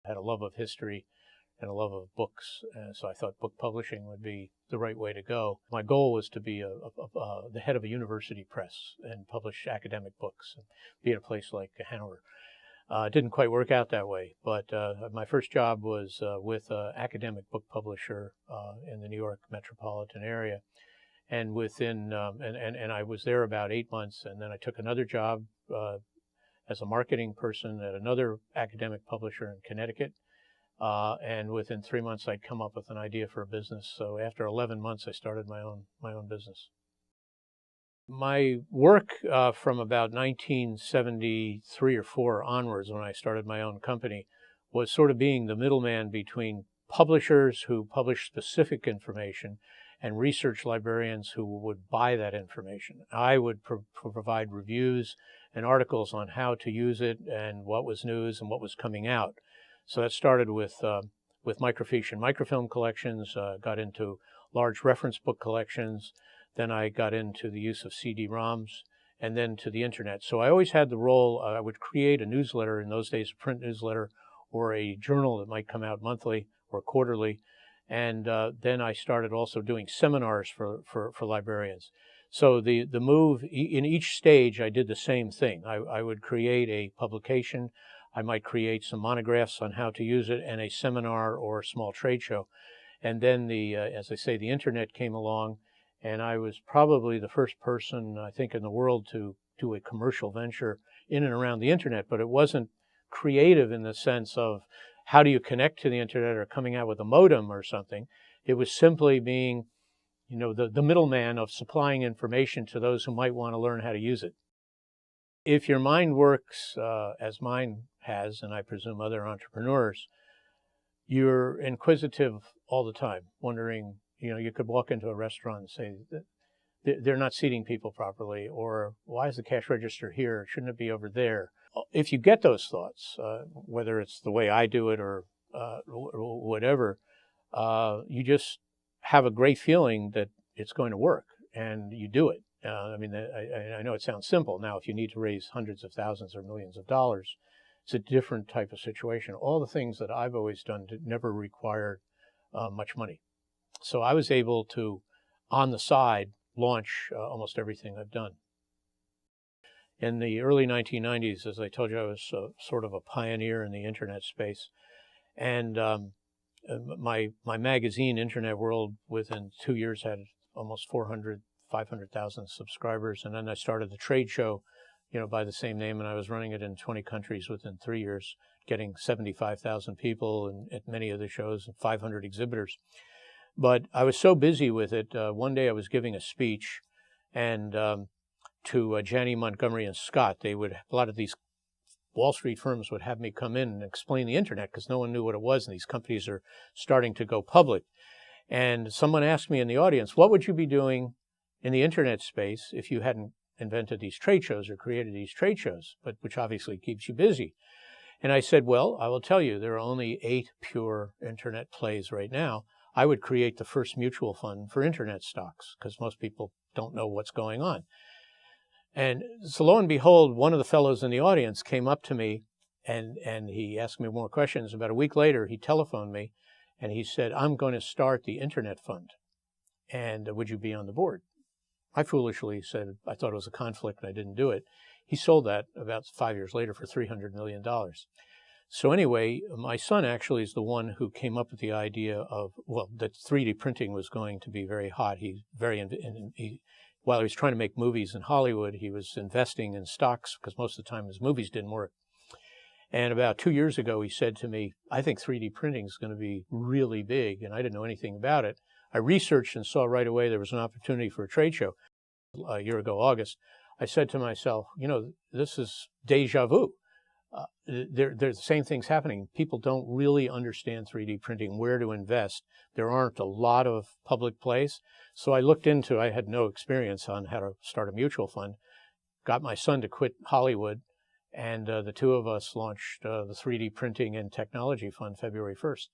I had a love of history and a love of books, so I thought book publishing would be the right way to go. My goal was to be the head of a university press and publish academic books and be at a place like Hanover. It didn't quite work out that way, but my first job was with an academic book publisher in the New York metropolitan area. And and I was there about 8 months, and then I took another job as a marketing person at another academic publisher in Connecticut. And within 3 months, I'd come up with an idea for a business. So after 11 months, I started my own business. My work from about 1973 or 4 onwards, when I started my own company, was sort of being the middleman between publishers who publish specific information and research librarians who would buy that information. I would provide reviews and articles on how to use it and what was news and what was coming out. So that started with microfiche and microfilm collections, got into large reference book collections. Then I got into the use of CD-ROMs, and then to the internet. So I always had the role, I would create a newsletter, in those days a print newsletter, or a journal that might come out monthly or quarterly. And then I started also doing seminars for librarians. So the move, in each stage, I did the same thing. I would create a publication. I might create some monographs on how to use it, and a seminar or a small trade show. And then as I say, the internet came along, and I was probably the first person, I think, in the world to do a commercial venture in and around the internet. But it wasn't creative in the sense of how do you connect to the internet or coming out with a modem or something. It was simply being, the middleman of supplying information to those who might want to learn how to use it. If your mind works as mine has, and I presume other entrepreneurs, you're inquisitive all the time, wondering, you could walk into a restaurant and say, they're not seating people properly, or why is the cash register here? Shouldn't it be over there? If you get those thoughts, whether it's the way I do it or whatever, you just have a great feeling that it's going to work, and you do it. I know it sounds simple. Now, if you need to raise hundreds of thousands or millions of dollars, it's a different type of situation. All the things that I've always done never required much money. So I was able to, on the side, launch almost everything I've done. In the early 1990s, as I told you, I was sort of a pioneer in the internet space. And my magazine, Internet World, within 2 years had almost 500,000 subscribers. And then I started the trade show, by the same name, and I was running it in 20 countries within 3 years, getting 75,000 people at many of the shows and 500 exhibitors. But I was so busy with it, one day I was giving a speech, and to Janney, Montgomery, and Scott, a lot of these Wall Street firms would have me come in and explain the internet because no one knew what it was, and these companies are starting to go public. And someone asked me in the audience, what would you be doing in the internet space if you hadn't invented these trade shows or created these trade shows, but which obviously keeps you busy? And I said, well, I will tell you, there are only 8 pure internet plays right now. I would create the first mutual fund for internet stocks because most people don't know what's going on. And so lo and behold, one of the fellows in the audience came up to me and he asked me more questions. About a week later, he telephoned me and he said, I'm going to start the internet fund. And would you be on the board? I foolishly said I thought it was a conflict and I didn't do it. He sold that about 5 years later for $300 million. So anyway, my son actually is the one who came up with the idea of, that 3D printing was going to be very hot. While he was trying to make movies in Hollywood, he was investing in stocks because most of the time his movies didn't work. And about 2 years ago, he said to me, I think 3D printing is going to be really big, and I didn't know anything about it. I researched and saw right away there was an opportunity for a trade show. A year ago, August, I said to myself, this is deja vu. There's the same things happening. People don't really understand 3D printing, where to invest. There aren't a lot of public plays. So I looked into, I had no experience on how to start a mutual fund, got my son to quit Hollywood, and the two of us launched the 3D Printing and Technology Fund February 1st.